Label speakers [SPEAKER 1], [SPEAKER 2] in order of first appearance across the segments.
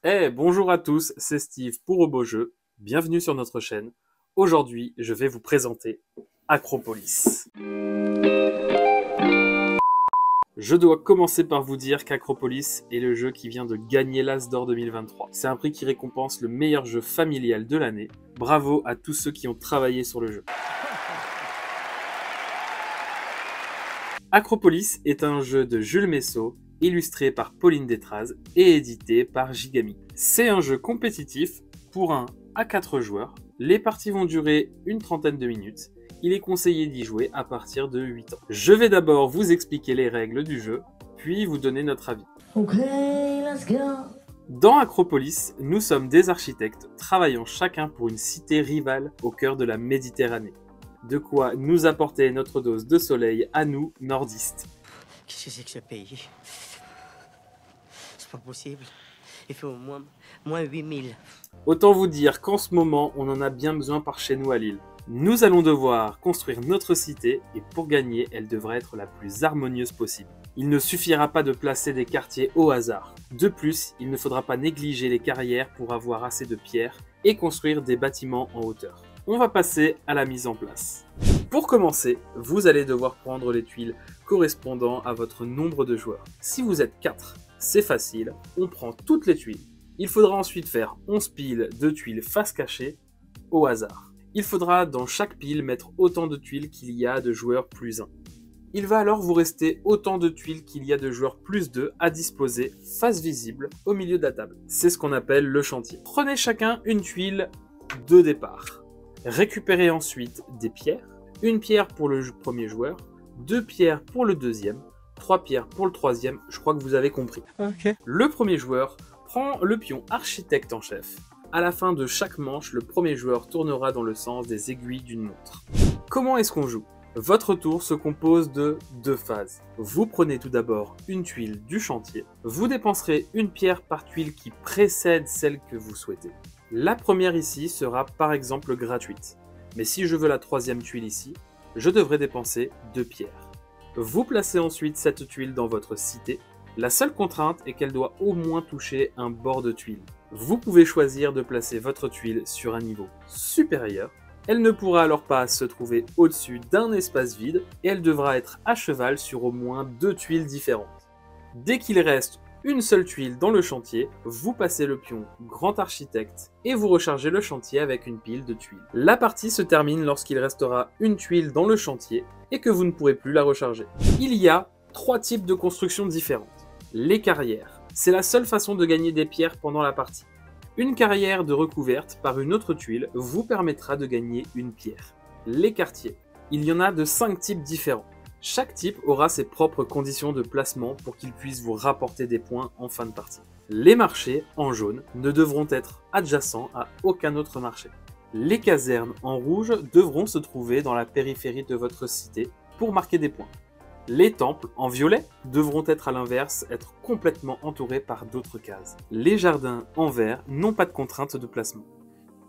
[SPEAKER 1] Bonjour à tous, c'est Steve pour Robojeu. Bienvenue sur notre chaîne. Aujourd'hui, je vais vous présenter Acropolis. Je dois commencer par vous dire qu'Acropolis est le jeu qui vient de gagner l'As d'Or 2023. C'est un prix qui récompense le meilleur jeu familial de l'année. Bravo à tous ceux qui ont travaillé sur le jeu. Acropolis est un jeu de Jules Messot, illustré par Pauline Détraz et édité par Gigami. C'est un jeu compétitif pour 1 à 4 joueurs. Les parties vont durer une trentaine de minutes. Il est conseillé d'y jouer à partir de 8 ans. Je vais d'abord vous expliquer les règles du jeu, puis vous donner notre avis.
[SPEAKER 2] Okay, let's go.
[SPEAKER 1] Dans Acropolis, nous sommes des architectes travaillant chacun pour une cité rivale au cœur de la Méditerranée. De quoi nous apporter notre dose de soleil à nous, nordistes.
[SPEAKER 2] Qu'est-ce que c'est que ce pays? C'est pas possible. Il fait au moins 8000.
[SPEAKER 1] Autant vous dire qu'en ce moment, on en a bien besoin par chez nous à Lille. Nous allons devoir construire notre cité et pour gagner, elle devra être la plus harmonieuse possible. Il ne suffira pas de placer des quartiers au hasard. De plus, il ne faudra pas négliger les carrières pour avoir assez de pierres et construire des bâtiments en hauteur. On va passer à la mise en place. Pour commencer, vous allez devoir prendre les tuiles correspondant à votre nombre de joueurs. Si vous êtes 4, c'est facile, on prend toutes les tuiles. Il faudra ensuite faire 11 piles de tuiles face cachée au hasard. Il faudra dans chaque pile mettre autant de tuiles qu'il y a de joueurs plus 1. Il va alors vous rester autant de tuiles qu'il y a de joueurs plus 2 à disposer face visible au milieu de la table. C'est ce qu'on appelle le chantier. Prenez chacun une tuile de départ. Récupérez ensuite des pierres. Une pierre pour le premier joueur, 2 pierres pour le deuxième, 3 pierres pour le troisième, je crois que vous avez compris.
[SPEAKER 2] Ok.
[SPEAKER 1] Le premier joueur prend le pion architecte en chef. À la fin de chaque manche, le premier joueur tournera dans le sens des aiguilles d'une montre. Comment est-ce qu'on joue ? Votre tour se compose de 2 phases. Vous prenez tout d'abord une tuile du chantier. Vous dépenserez une pierre par tuile qui précède celle que vous souhaitez. La première ici sera par exemple gratuite. Mais si je veux la troisième tuile ici, je devrais dépenser 2 pierres. Vous placez ensuite cette tuile dans votre cité. La seule contrainte est qu'elle doit au moins toucher un bord de tuile. Vous pouvez choisir de placer votre tuile sur un niveau supérieur. Elle ne pourra alors pas se trouver au-dessus d'un espace vide et elle devra être à cheval sur au moins 2 tuiles différentes. Dès qu'il reste une seule tuile dans le chantier, vous passez le pion grand architecte et vous rechargez le chantier avec une pile de tuiles. La partie se termine lorsqu'il restera une tuile dans le chantier et que vous ne pourrez plus la recharger. Il y a 3 types de constructions différentes. Les carrières, c'est la seule façon de gagner des pierres pendant la partie. Une carrière de recouverte par une autre tuile vous permettra de gagner une pierre. Les quartiers, il y en a de 5 types différents. Chaque type aura ses propres conditions de placement pour qu'il puisse vous rapporter des points en fin de partie. Les marchés, en jaune, ne devront être adjacents à aucun autre marché. Les casernes, en rouge, devront se trouver dans la périphérie de votre cité pour marquer des points. Les temples, en violet, devront être à l'inverse, être complètement entourés par d'autres cases. Les jardins, en vert, n'ont pas de contrainte de placement.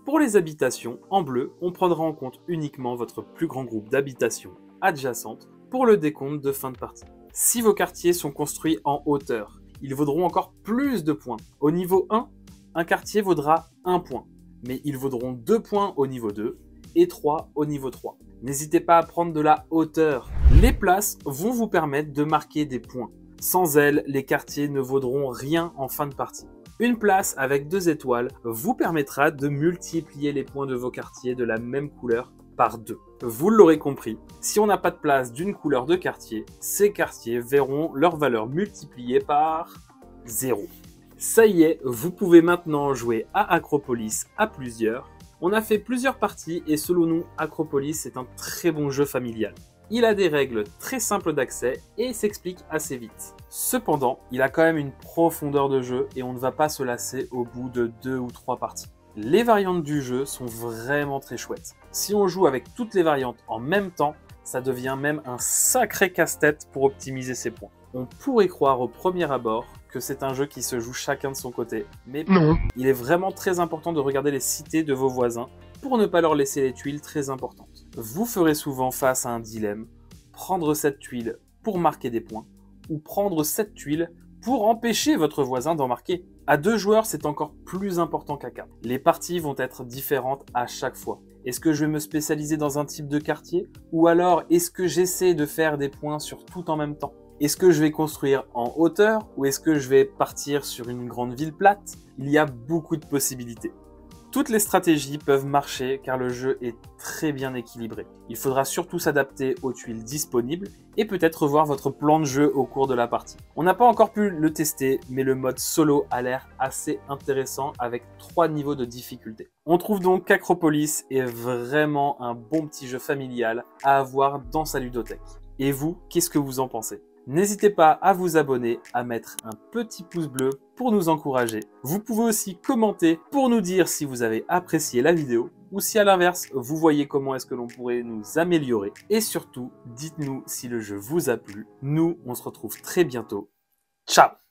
[SPEAKER 1] Pour les habitations, en bleu, on prendra en compte uniquement votre plus grand groupe d'habitations adjacentes pour le décompte de fin de partie. Si vos quartiers sont construits en hauteur, ils vaudront encore plus de points. Au niveau 1, un quartier vaudra 1 point, mais ils vaudront 2 points au niveau 2 et 3 au niveau 3. N'hésitez pas à prendre de la hauteur. Les places vont vous permettre de marquer des points. Sans elles, les quartiers ne vaudront rien en fin de partie. Une place avec 2 étoiles vous permettra de multiplier les points de vos quartiers de la même couleur par 2. Vous l'aurez compris, si on n'a pas de place d'une couleur de quartier, ces quartiers verront leur valeur multipliée par 0. Ça y est, vous pouvez maintenant jouer à Acropolis à plusieurs. On a fait plusieurs parties et selon nous, Acropolis est un très bon jeu familial. Il a des règles très simples d'accès et s'explique assez vite. Cependant, il a quand même une profondeur de jeu et on ne va pas se lasser au bout de 2 ou 3 parties. Les variantes du jeu sont vraiment très chouettes. Si on joue avec toutes les variantes en même temps, ça devient même un sacré casse-tête pour optimiser ses points. On pourrait croire au premier abord que c'est un jeu qui se joue chacun de son côté, mais non. Il est vraiment très important de regarder les cités de vos voisins pour ne pas leur laisser les tuiles très importantes. Vous ferez souvent face à un dilemme, prendre cette tuile pour marquer des points, ou prendre cette tuile pour empêcher votre voisin d'en marquer. À 2 joueurs, c'est encore plus important qu'à 4. Les parties vont être différentes à chaque fois. Est-ce que je vais me spécialiser dans un type de quartier? Ou alors, est-ce que j'essaie de faire des points sur tout en même temps? Est-ce que je vais construire en hauteur? Ou est-ce que je vais partir sur une grande ville plate? Il y a beaucoup de possibilités. Toutes les stratégies peuvent marcher car le jeu est très bien équilibré. Il faudra surtout s'adapter aux tuiles disponibles et peut-être revoir votre plan de jeu au cours de la partie. On n'a pas encore pu le tester, mais le mode solo a l'air assez intéressant avec 3 niveaux de difficulté. On trouve donc qu'Acropolis est vraiment un bon petit jeu familial à avoir dans sa ludothèque. Et vous, qu'est-ce que vous en pensez ? N'hésitez pas à vous abonner, à mettre un petit pouce bleu pour nous encourager. Vous pouvez aussi commenter pour nous dire si vous avez apprécié la vidéo ou si à l'inverse, vous voyez comment est-ce que l'on pourrait nous améliorer. Et surtout, dites-nous si le jeu vous a plu. Nous, on se retrouve très bientôt. Ciao!